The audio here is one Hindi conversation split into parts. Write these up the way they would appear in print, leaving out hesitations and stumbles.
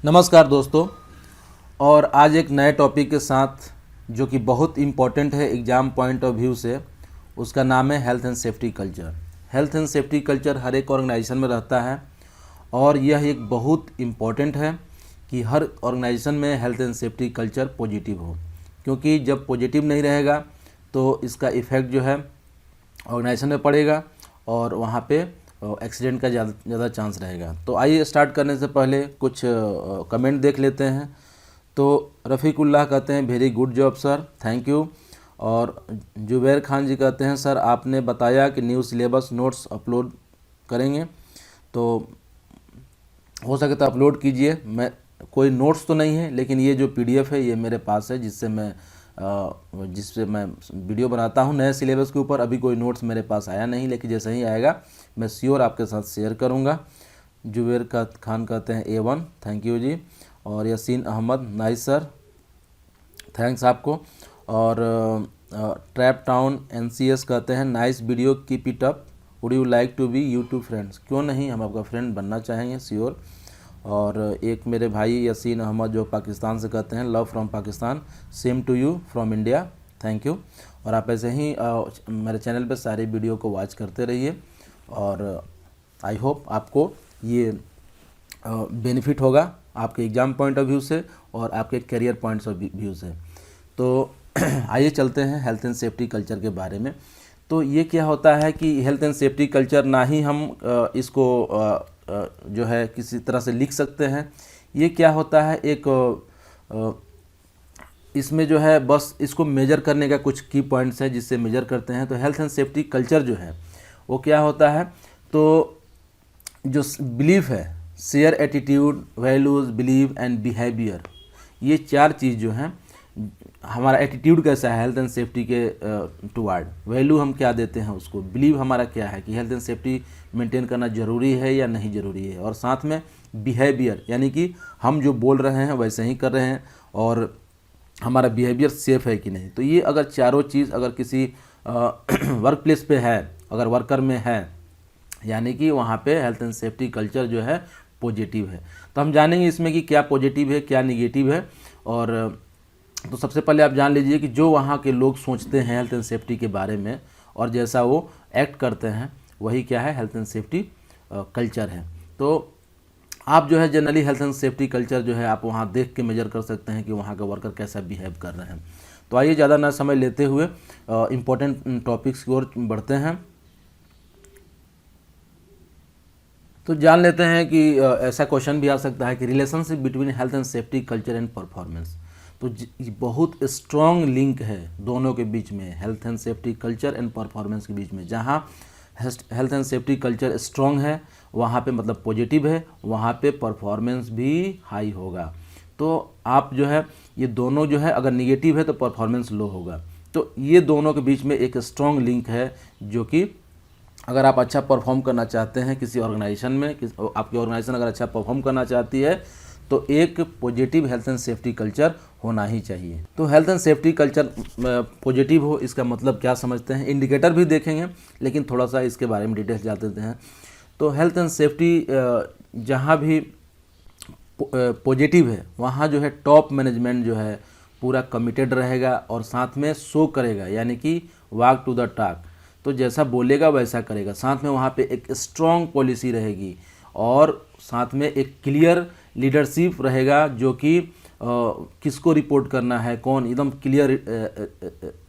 नमस्कार दोस्तों। और आज एक नए टॉपिक के साथ जो कि बहुत इम्पॉर्टेंट है एग्ज़ाम पॉइंट ऑफ व्यू से, उसका नाम है health and safety culture. Health and safety culture हर एक ऑर्गेनाइजेशन में रहता है और यह एक बहुत इम्पॉर्टेंट है कि हर ऑर्गेनाइजेशन में health and safety culture positive हो, क्योंकि जब पॉजिटिव नहीं रहेगा तो इसका इफ़ेक्ट जो है ऑर्गेनाइजेशन में पड़ेगा और वहाँ पे एक्सीडेंट का ज़्यादा चांस रहेगा। तो आइए स्टार्ट करने से पहले कुछ कमेंट देख लेते हैं। तो रफ़ीकुल्लाह कहते हैं very good job sir, thank you. और जुबैर खान जी कहते हैं सर आपने बताया कि न्यू सिलेबस नोट्स अपलोड करेंगे, तो हो सके तो अपलोड कीजिए। मैं कोई नोट्स तो नहीं है, लेकिन ये जो PDF है ये मेरे पास है, जिससे मैं वीडियो बनाता हूँ नए सिलेबस के ऊपर। अभी कोई नोट्स मेरे पास आया नहीं, लेकिन जैसे ही आएगा मैं श्योर आपके साथ शेयर करूँगा। जुबैर खान कहते हैं A1, थैंक यू जी। और Yasin Ahmed nice sir, thanks आपको। और ट्रैप टाउन NCS कहते हैं nice video, keep it up, would you like to be YouTube friends. क्यों नहीं, हम आपका फ्रेंड बनना चाहेंगे श्योर। और एक मेरे भाई यासीन अहमद जो पाकिस्तान से कहते हैं love from Pakistan, same to you from India, thank you. और आप ऐसे ही मेरे चैनल पे सारी वीडियो को वॉच करते रहिए और आई होप आपको ये बेनिफिट होगा आपके एग्ज़ाम पॉइंट ऑफ व्यू से और आपके करियर पॉइंट्स ऑफ व्यू से। तो आइए चलते हैं हेल्थ एंड सेफ्टी कल्चर के बारे में। तो ये क्या होता है कि हेल्थ एंड सेफ्टी कल्चर ना ही हम इसको जो है किसी तरह से लिख सकते हैं। ये क्या होता है, एक इसमें जो है बस इसको मेजर करने का कुछ की पॉइंट्स है जिससे मेजर करते हैं। तो हेल्थ एंड सेफ्टी कल्चर जो है वो क्या होता है, तो जो बिलीफ है, share attitude, values, believe and behaviour, ये चार चीज़ जो हैं, हमारा एटीट्यूड कैसा है हेल्थ एंड सेफ्टी के टुवार्ड, वैल्यू हम क्या देते हैं उसको, बिलीव हमारा क्या है कि हेल्थ एंड सेफ्टी मेंटेन करना ज़रूरी है या नहीं ज़रूरी है, और साथ में बिहेवियर यानी कि हम जो बोल रहे हैं वैसे ही कर रहे हैं और हमारा बिहेवियर सेफ़ है कि नहीं। तो ये अगर चारों चीज़ अगर किसी वर्क प्लेस पे है, अगर वर्कर में है, यानी कि वहाँ पे हेल्थ एंड सेफ्टी कल्चर जो है पॉजिटिव है। तो हम जानेंगे इसमें कि क्या पॉजिटिव है क्या निगेटिव है। और तो सबसे पहले आप जान लीजिए कि जो वहाँ के लोग सोचते हैं हेल्थ एंड सेफ्टी के बारे में और जैसा वो एक्ट करते हैं वही क्या है, हेल्थ एंड सेफ्टी कल्चर है। तो आप जो है generally health and safety culture जो है आप वहाँ देख के मेजर कर सकते हैं कि वहाँ का वर्कर कैसा बिहेव कर रहे हैं। तो आइए ज़्यादा ना समय लेते हुए इम्पोर्टेंट टॉपिक्स की ओर बढ़ते हैं। तो जान लेते हैं कि ऐसा क्वेश्चन भी आ सकता है कि relationship between health and safety culture and performance. तो बहुत स्ट्रॉन्ग लिंक है दोनों के बीच में, health and safety culture and performance के बीच में। जहाँ health and safety culture strong है वहाँ पे मतलब पॉजिटिव है, वहाँ पे परफॉर्मेंस भी हाई होगा। तो आप जो है ये दोनों जो है अगर निगेटिव है तो परफॉर्मेंस लो होगा। तो ये दोनों के बीच में एक स्ट्रॉन्ग लिंक है, जो कि अगर आप अच्छा परफॉर्म करना चाहते हैं किसी ऑर्गेनाइजेशन में, आपकी ऑर्गेनाइजेशन अगर अच्छा परफॉर्म करना चाहती है तो एक positive health and safety culture होना ही चाहिए। तो health and safety culture positive हो इसका मतलब क्या समझते हैं, इंडिकेटर भी देखेंगे लेकिन थोड़ा सा इसके बारे में डिटेल्स जान लेते हैं। तो हेल्थ एंड सेफ्टी जहाँ भी पॉजिटिव है वहाँ जो है टॉप मैनेजमेंट जो है पूरा कमिटेड रहेगा और साथ में शो करेगा, यानी कि वॉक टू द टॉक, तो जैसा बोलेगा वैसा करेगा। साथ में वहाँ पे एक स्ट्रॉन्ग पॉलिसी रहेगी और साथ में एक क्लियर लीडरशिप रहेगा, जो कि किसको रिपोर्ट करना है, कौन, एकदम क्लियर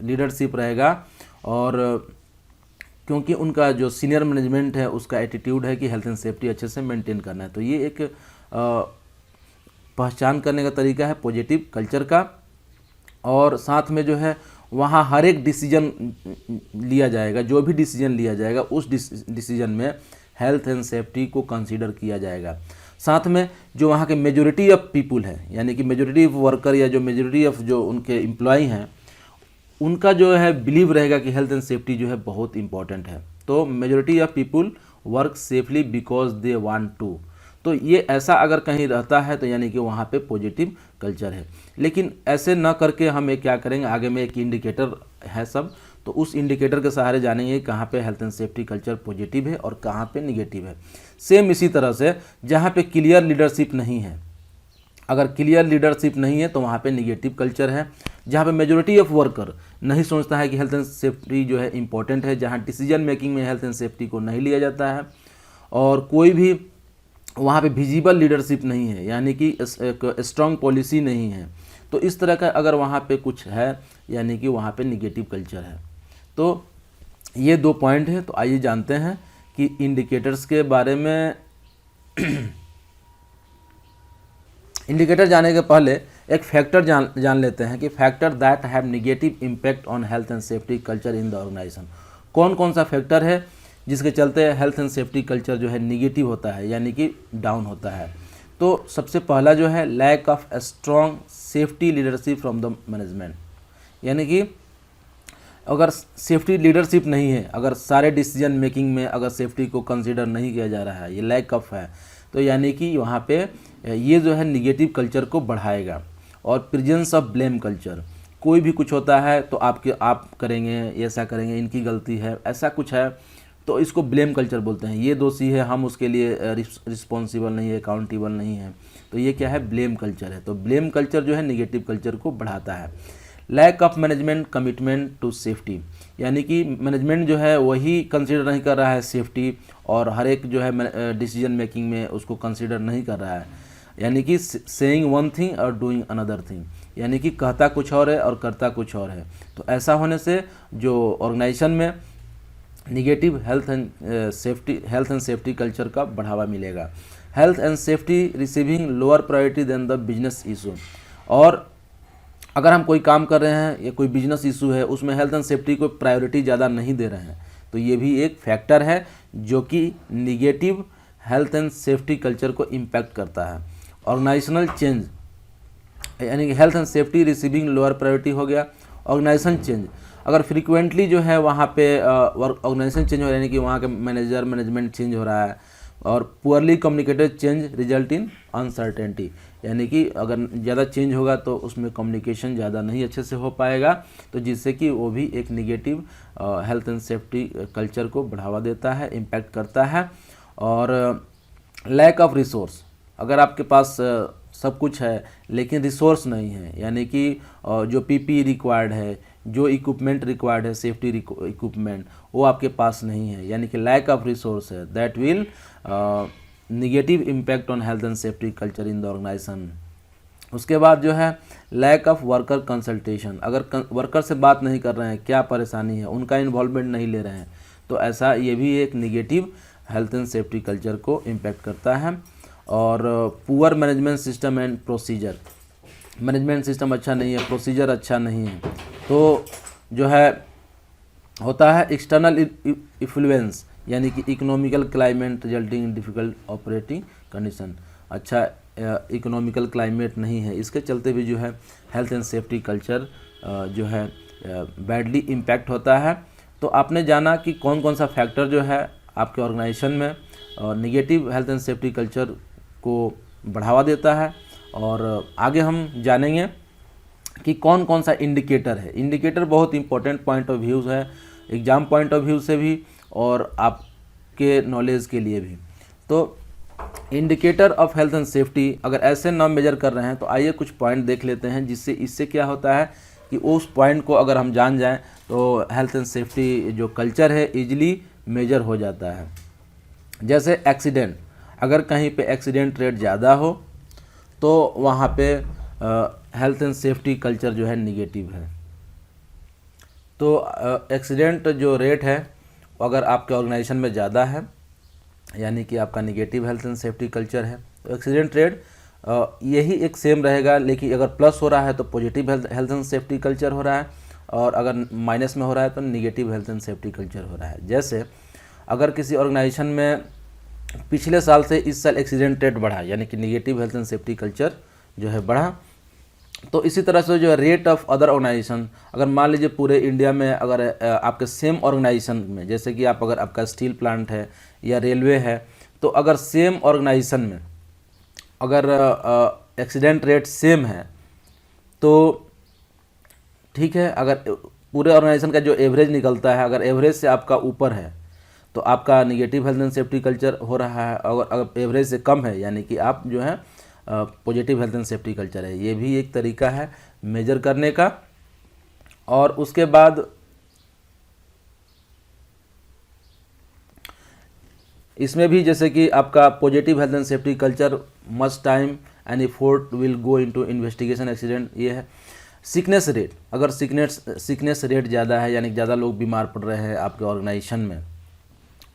लीडरशिप रहेगा। और क्योंकि उनका जो सीनियर मैनेजमेंट है उसका एटीट्यूड है कि हेल्थ एंड सेफ्टी अच्छे से मेंटेन करना है। तो ये एक पहचान करने का तरीका है पॉजिटिव कल्चर का। और साथ में जो है वहाँ हर एक डिसीजन लिया जाएगा, जो भी डिसीजन लिया जाएगा उस डिसीजन में हेल्थ एंड सेफ्टी को कंसीडर किया जाएगा। साथ में जो वहाँ के मेजॉरिटी ऑफ पीपुल है, यानी कि मेजॉरिटी ऑफ वर्कर या जो मेजॉरिटी ऑफ जो उनके एम्प्लॉय हैं, उनका जो है बिलीव रहेगा कि हेल्थ एंड सेफ्टी जो है बहुत इंपॉर्टेंट है। तो majority of people work safely because they want to. तो ये ऐसा अगर कहीं रहता है तो यानी कि वहाँ पे पॉजिटिव कल्चर है। लेकिन ऐसे ना करके हम एक क्या करेंगे, आगे में एक इंडिकेटर है सब, तो उस इंडिकेटर के सहारे जानेंगे कहाँ पे health and safety culture positive है और कहाँ पे निगेटिव है। सेम इसी तरह से जहाँ पे क्लियर लीडरशिप नहीं है, अगर क्लियर लीडरशिप नहीं है तो वहाँ पे निगेटिव कल्चर है। जहाँ पे मेजोरिटी ऑफ वर्कर नहीं सोचता है कि हेल्थ एंड सेफ्टी जो है इम्पॉर्टेंट है, जहाँ डिसीजन मेकिंग में हेल्थ एंड सेफ्टी को नहीं लिया जाता है, और कोई भी वहाँ पे विजिबल लीडरशिप नहीं है, यानी कि एक स्ट्रॉन्ग पॉलिसी नहीं है, तो इस तरह का अगर वहाँ पे कुछ है यानी कि वहाँ पे निगेटिव कल्चर है। तो ये 2 पॉइंट हैं। तो आइए जानते हैं कि इंडिकेटर्स के बारे में। इंडिकेटर जाने के पहले एक फैक्टर जान लेते हैं कि factor that have negative impact on health and safety culture in the organisation. कौन कौन सा फैक्टर है जिसके चलते हेल्थ एंड सेफ्टी कल्चर जो है निगेटिव होता है, यानी कि डाउन होता है। तो सबसे पहला जो है lack of strong safety leadership from the management, यानी कि अगर सेफ्टी लीडरशिप नहीं है, अगर सारे डिसीजन मेकिंग में अगर सेफ्टी को कंसीडर नहीं किया जा रहा है, ये लैक ऑफ है, तो यानी कि वहाँ पे ये जो है निगेटिव कल्चर को बढ़ाएगा। और प्रेजेंस ऑफ ब्लेम कल्चर, कोई भी कुछ होता है तो आप करेंगे, ऐसा करेंगे, इनकी गलती है, ऐसा कुछ है तो इसको ब्लेम कल्चर बोलते हैं। ये दोषी है, हम उसके लिए रिस्पॉन्सिबल नहीं है, अकाउंटेबल नहीं है, तो ये क्या है, ब्लेम कल्चर है। तो ब्लेम कल्चर जो है निगेटिव कल्चर को बढ़ाता है। Lack of management commitment to safety, यानी कि मैनेजमेंट जो है वही कंसीडर नहीं कर रहा है सेफ्टी, और हर एक जो है डिसीजन मेकिंग में उसको कंसीडर नहीं कर रहा है, यानी कि सेइंग वन थिंग और डूइंग अनदर थिंग, यानी कि कहता कुछ और है और करता कुछ और है। तो ऐसा होने से जो ऑर्गेनाइजेशन में negative health and safety culture का बढ़ावा मिलेगा। Health and safety receiving lower priority than the business issue, और अगर हम कोई काम कर रहे हैं या कोई बिजनेस इशू है उसमें हेल्थ एंड सेफ्टी को प्रायोरिटी ज़्यादा नहीं दे रहे हैं, तो ये भी एक फैक्टर है जो कि negative health and safety culture को इम्पैक्ट करता है। ऑर्गेनाइजेशनल चेंज, यानी कि health and safety receiving lower priority हो गया। ऑर्गेनाइजेशन चेंज, अगर फ्रीक्वेंटली जो है वहाँ पे ऑर्गेनाइजेशन चेंज हो रहा है, यानी कि वहाँ के मैनेजमेंट चेंज हो रहा है, और poorly communicated change result in uncertainty, यानी कि अगर ज़्यादा चेंज होगा तो उसमें कम्युनिकेशन ज़्यादा नहीं अच्छे से हो पाएगा, तो जिससे कि वो भी एक negative health and safety culture को बढ़ावा देता है, इम्पैक्ट करता है। और लैक ऑफ रिसोर्स, अगर आपके पास सब कुछ है लेकिन रिसोर्स नहीं है, यानी कि जो पीपी रिक्वायर्ड है, जो इक्विपमेंट रिक्वायर्ड है, सेफ्टी इक्विपमेंट, वो आपके पास नहीं है, यानी कि लैक ऑफ रिसोर्स है, that will negative impact on health and safety culture in the organisation. उसके बाद जो है लैक ऑफ वर्कर कंसल्टेशन, अगर वर्कर से बात नहीं कर रहे हैं, क्या परेशानी है, उनका इन्वॉल्वमेंट नहीं ले रहे हैं, तो ऐसा ये भी एक negative health and safety culture को इम्पैक्ट करता है। और poor management system and procedure, management system अच्छा नहीं है, प्रोसीजर अच्छा नहीं है, तो जो है होता है एक्सटर्नल इन्फ्लुएंस, यानी कि economical climate resulting in difficult operating condition, अच्छा इकोनॉमिकल क्लाइमेट नहीं है, इसके चलते भी जो है हेल्थ एंड सेफ्टी कल्चर जो है बैडली इम्पैक्ट होता है। तो आपने जाना कि कौन कौन सा फैक्टर जो है आपके ऑर्गेनाइजेशन में negative health and safety culture को बढ़ावा देता है, और आगे हम जानेंगे कि कौन कौन सा इंडिकेटर है। इंडिकेटर बहुत इंपॉर्टेंट पॉइंट ऑफ व्यू है, एग्ज़ाम पॉइंट ऑफ व्यू से भी और आपके नॉलेज के लिए भी। तो indicator of health and safety अगर ऐसे नाम मेजर कर रहे हैं तो आइए कुछ पॉइंट देख लेते हैं, जिससे इससे क्या होता है कि उस पॉइंट को अगर हम जान जाएं तो हेल्थ एंड सेफ्टी जो कल्चर है ईजिली मेजर हो जाता है। जैसे एक्सीडेंट, अगर कहीं पे एक्सीडेंट रेट ज़्यादा हो तो वहाँ पे हेल्थ एंड सेफ्टी कल्चर जो है निगेटिव है। तो एक्सीडेंट जो रेट है अगर आपके ऑर्गेनाइजेशन में ज़्यादा है, यानी कि आपका negative health and safety culture है, तो एक्सीडेंट रेट यही एक सेम रहेगा, लेकिन अगर प्लस हो रहा है तो positive health and safety culture हो रहा है, और अगर माइनस में हो रहा है तो negative health and safety culture हो रहा है। जैसे अगर किसी ऑर्गेनाइजेशन में पिछले साल से इस साल एक्सीडेंट रेट बढ़ा, यानी कि negative health and safety culture जो है बढ़ा, तो इसी तरह से जो है रेट ऑफ अदर ऑर्गेनाइजेशन, अगर मान लीजिए पूरे इंडिया में अगर आपके सेम ऑर्गेनाइजेशन में, जैसे कि अगर आपका स्टील प्लांट है या रेलवे है, तो अगर सेम ऑर्गेनाइजेशन में अगर एक्सीडेंट रेट सेम है तो ठीक है, अगर पूरे ऑर्गेनाइजेशन का जो एवरेज निकलता है अगर एवरेज से आपका ऊपर है तो आपका negative health and safety culture हो रहा है, अगर एवरेज से कम है यानी कि आप जो है positive health and safety culture है। ये भी एक तरीका है मेजर करने का। और उसके बाद इसमें भी जैसे कि आपका positive health and safety culture must time and effort will go into investigation accident. ये है सिकनेस रेट, अगर सिकनेस रेट ज़्यादा है यानी ज़्यादा लोग बीमार पड़ रहे हैं आपके ऑर्गेनाइजेशन में,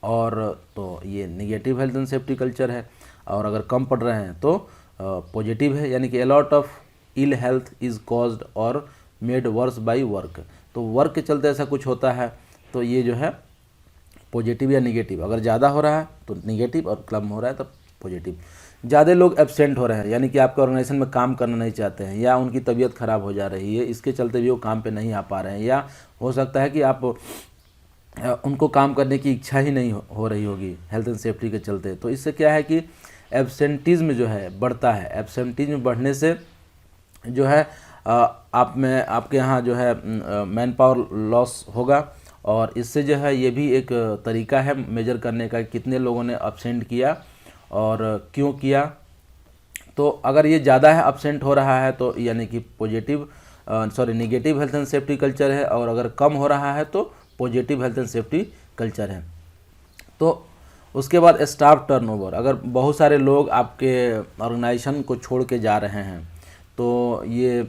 और तो ये negative health and safety culture है। और अगर कम पड़ रहे हैं तो पॉजिटिव है, यानी कि a lot of ill health is caused और मेड वर्स बाय वर्क। तो वर्क के चलते ऐसा कुछ होता है, तो ये जो है पॉजिटिव या निगेटिव। अगर ज़्यादा हो रहा है तो निगेटिव और कम हो रहा है तो पॉजिटिव। ज़्यादा लोग एब्सेंट हो रहे हैं यानी कि आपके ऑर्गेनाइजेशन में काम करना नहीं चाहते हैं, या उनकी तबीयत खराब हो जा रही है, इसके चलते भी वो काम पे नहीं आ पा रहे हैं, या हो सकता है कि आप उनको काम करने की इच्छा ही नहीं हो रही होगी हेल्थ एंड सेफ्टी के चलते। तो इससे क्या है कि एब्सेंटिज्म जो है बढ़ता है। एब्सेंटिज्म बढ़ने से जो है आप में आपके यहाँ जो है मैन पावर लॉस होगा, और इससे जो है ये भी एक तरीका है मेजर करने का कितने लोगों ने अब्सेंट किया और क्यों किया। तो अगर ये ज़्यादा है अब्सेंट हो रहा है तो यानी कि negative health and safety culture है, और अगर कम हो रहा है तो positive health and safety culture है। तो उसके बाद स्टाफ टर्नओवर, अगर बहुत सारे लोग आपके ऑर्गेनाइजेशन को छोड़ के जा रहे हैं तो ये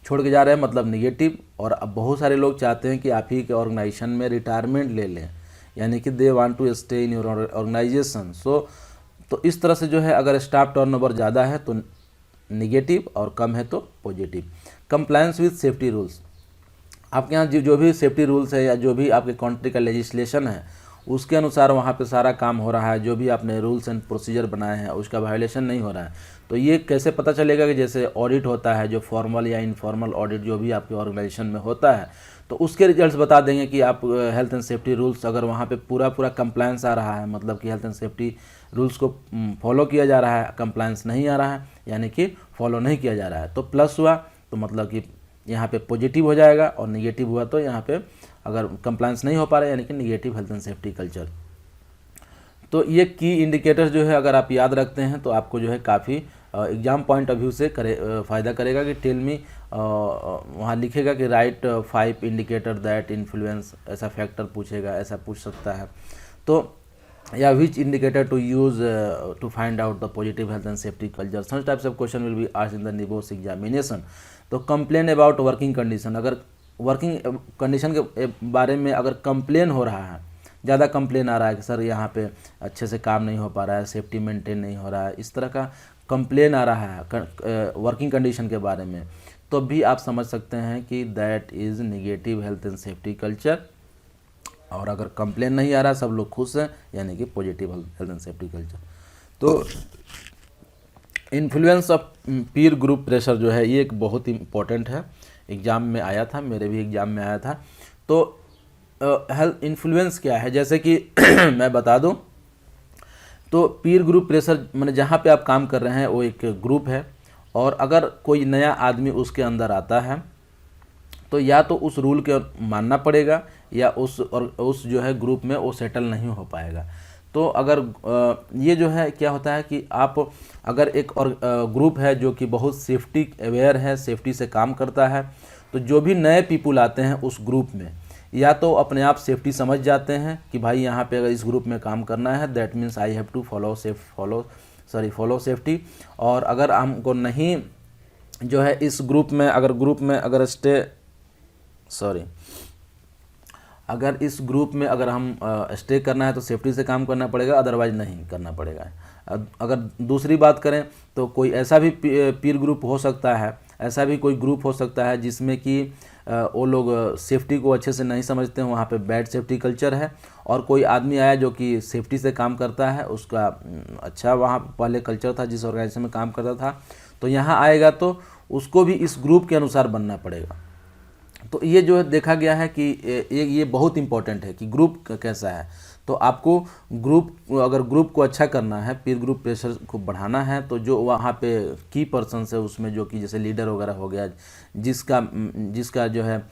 छोड़ के जा रहे हैं मतलब निगेटिव। और अब बहुत सारे लोग चाहते हैं कि आप ही के ऑर्गेनाइजेशन में रिटायरमेंट ले लें, यानी कि they want to stay in your organisation. तो इस तरह से जो है अगर स्टाफ टर्नओवर ज़्यादा है तो निगेटिव और कम है तो positive. Compliance with safety rules, आपके यहाँ जो भी सेफ्टी रूल्स है या जो भी आपके कंट्री का लेजिस्लेशन है उसके अनुसार वहाँ पे सारा काम हो रहा है, जो भी आपने रूल्स एंड प्रोसीजर बनाए हैं उसका वायलेशन नहीं हो रहा है। तो ये कैसे पता चलेगा कि जैसे ऑडिट होता है, जो फॉर्मल या इनफॉर्मल ऑडिट जो भी आपके ऑर्गेनाइजेशन में होता है, तो उसके रिजल्ट्स बता देंगे कि आप हेल्थ एंड सेफ्टी रूल्स अगर वहाँ पे पूरा कंप्लायंस आ रहा है, मतलब कि हेल्थ एंड सेफ्टी रूल्स को फॉलो किया जा रहा है, कंप्लायंस नहीं आ रहा है यानी कि फॉलो नहीं किया जा रहा है, तो प्लस हुआ तो मतलब कि यहाँ पे पॉजिटिव हो जाएगा, और निगेटिव हुआ तो यहाँ पे अगर कंप्लायंस नहीं हो पा रहा है यानी कि negative health and safety culture. तो ये की इंडिकेटर्स जो है अगर आप याद रखते हैं तो आपको जो है काफ़ी एग्जाम पॉइंट ऑफ व्यू से फ़ायदा करेगा। कि टेल मी, वहाँ लिखेगा कि राइट 5 इंडिकेटर दैट इन्फ्लुएंस, ऐसा फैक्टर पूछेगा, ऐसा पूछ सकता है। तो या which indicator to use to find out the positive health and safety culture, such types of question will be asked in the NEBOSH examination. तो कंप्लेन अबाउट वर्किंग कंडीशन, अगर वर्किंग कंडीशन के बारे में अगर कंप्लेन हो रहा है, ज़्यादा कंप्लेन आ रहा है कि सर यहाँ पे अच्छे से काम नहीं हो पा रहा है, सेफ्टी मेंटेन नहीं हो रहा है, इस तरह का कंप्लेन आ रहा है वर्किंग कंडीशन के बारे में, तो भी आप समझ सकते हैं कि that is negative health and safety culture. और अगर कंप्लेन नहीं आ रहा, सब लोग खुश हैं, यानी कि positive health and safety culture. तो influence of Pir group pressure जो है ये एक बहुत इंपॉर्टेंट है, एग्ज़ाम में आया था, मेरे भी एग्ज़ाम में आया था। तो हेल्थ इन्फ्लुएंस क्या है, जैसे कि मैं बता दूं, तो पीर ग्रुप प्रेशर माने जहाँ पे आप काम कर रहे हैं वो एक ग्रुप है, और अगर कोई नया आदमी उसके अंदर आता है तो या तो उस रूल के मानना पड़ेगा, या उस जो है ग्रुप में वो सेटल नहीं हो पाएगा। तो अगर ये जो है क्या होता है कि आप अगर एक और ग्रुप है जो कि बहुत सेफ्टी अवेयर है, सेफ्टी से काम करता है, तो जो भी नए पीपुल आते हैं उस ग्रुप में, या तो अपने आप सेफ्टी समझ जाते हैं कि भाई यहाँ पे अगर इस ग्रुप में काम करना है that means I have to follow safety. और अगर हमको नहीं जो है इस ग्रुप में अगर अगर इस ग्रुप में अगर हम स्टे करना है तो सेफ्टी से काम करना पड़ेगा, अदरवाइज नहीं करना पड़ेगा। अगर दूसरी बात करें तो कोई ऐसा भी पीर ग्रुप हो सकता है, ऐसा भी कोई ग्रुप हो सकता है जिसमें कि वो लोग सेफ्टी को अच्छे से नहीं समझते हैं, वहाँ पे बैड सेफ्टी कल्चर है, और कोई आदमी आया जो कि सेफ्टी से काम करता है, उसका अच्छा वहाँ पहले कल्चर था जिस ऑर्गेनाइजेशन में काम करता था, तो यहाँ आएगा तो उसको भी इस ग्रुप के अनुसार बनना पड़ेगा। तो ये जो है देखा गया है कि ये बहुत इंपॉर्टेंट है कि ग्रुप कैसा है। तो आपको अगर ग्रुप को अच्छा करना है, पीर ग्रुप प्रेशर को बढ़ाना है, तो जो वहाँ पे की पर्सन्स है उसमें जो कि जैसे लीडर वगैरह हो गया, जिसका जो है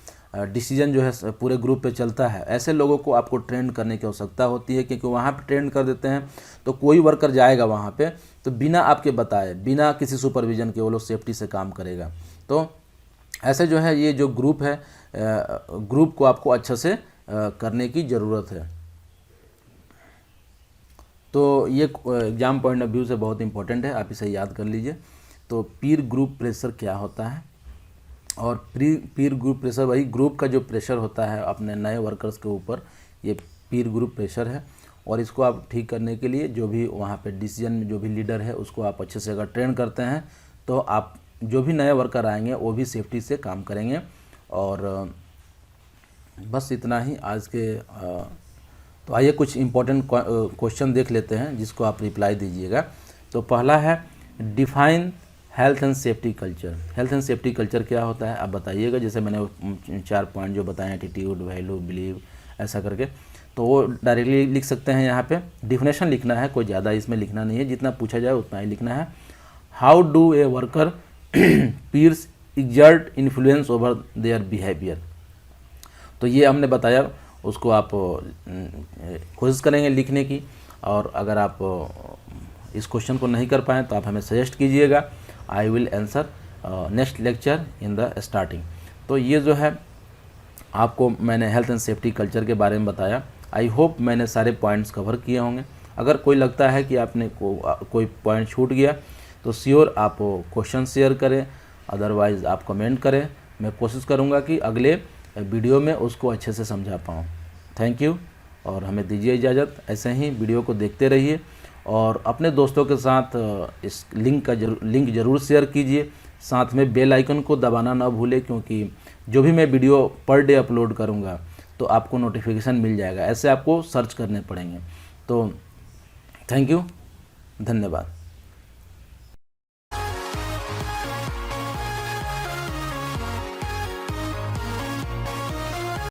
डिसीजन जो है पूरे ग्रुप पे चलता है, ऐसे लोगों को आपको ट्रेंड करने की आवश्यकता होती है। क्योंकि वहाँ पे ट्रेंड कर देते हैं तो कोई वर्कर जाएगा वहाँ पे तो बिना आपके बताए, बिना किसी सुपरविज़न के वो लोग सेफ्टी से काम करेगा। तो ऐसे जो है ये जो ग्रुप है, ग्रुप को आपको अच्छे से करने की ज़रूरत है। तो ये एग्ज़ाम पॉइंट ऑफ व्यू से बहुत इंपॉर्टेंट है, आप इसे याद कर लीजिए। तो पीर ग्रुप प्रेशर क्या होता है, और पीर ग्रुप प्रेशर वही ग्रुप का जो प्रेशर होता है अपने नए वर्कर्स के ऊपर, ये पीर ग्रुप प्रेशर है। और इसको आप ठीक करने के लिए जो भी वहाँ पे डिसीजन में जो भी लीडर है उसको आप अच्छे से अगर ट्रेन करते हैं तो आप जो भी नए वर्कर आएंगे वो भी सेफ्टी से काम करेंगे। और बस इतना ही आज के। तो आइए कुछ इम्पोर्टेंट क्वेश्चन देख लेते हैं जिसको आप रिप्लाई दीजिएगा। तो पहला है define health and safety culture. Health and safety culture क्या होता है आप बताइएगा। जैसे मैंने 4 पॉइंट जो बताए, एटीट्यूड, वैल्यू, बिलीव, ऐसा करके, तो वो डायरेक्टली लिख सकते हैं। यहाँ पे डिफिनेशन लिखना है, कोई ज़्यादा इसमें लिखना नहीं है, जितना पूछा जाए उतना ही लिखना है। How do a worker peers exert influence over their behaviour. तो ये हमने बताया, उसको आप कोशिश करेंगे लिखने की। और अगर आप इस क्वेश्चन को नहीं कर पाएँ तो आप हमें सजेस्ट कीजिएगा, I will answer next lecture in the starting. तो ये जो है आपको मैंने हेल्थ एंड सेफ्टी कल्चर के बारे में बताया। आई होप मैंने सारे पॉइंट्स कवर किए होंगे। अगर कोई लगता है कि आपने कोई पॉइंट छूट गया तो श्योर आप क्वेश्चन शेयर करें, अदरवाइज़ आप कमेंट करें। मैं कोशिश करूँगा कि अगले वीडियो में उसको अच्छे से समझा पाऊँ। थैंक यू, और हमें दीजिए इजाज़त। ऐसे ही वीडियो को देखते रहिए और अपने दोस्तों के साथ इस लिंक ज़रूर शेयर कीजिए। साथ में बेल आइकन को दबाना ना भूलें, क्योंकि जो भी मैं वीडियो पर डे अपलोड करूँगा तो आपको नोटिफिकेशन मिल जाएगा। ऐसे आपको सर्च करने पड़ेंगे। तो थैंक यू, धन्यवाद।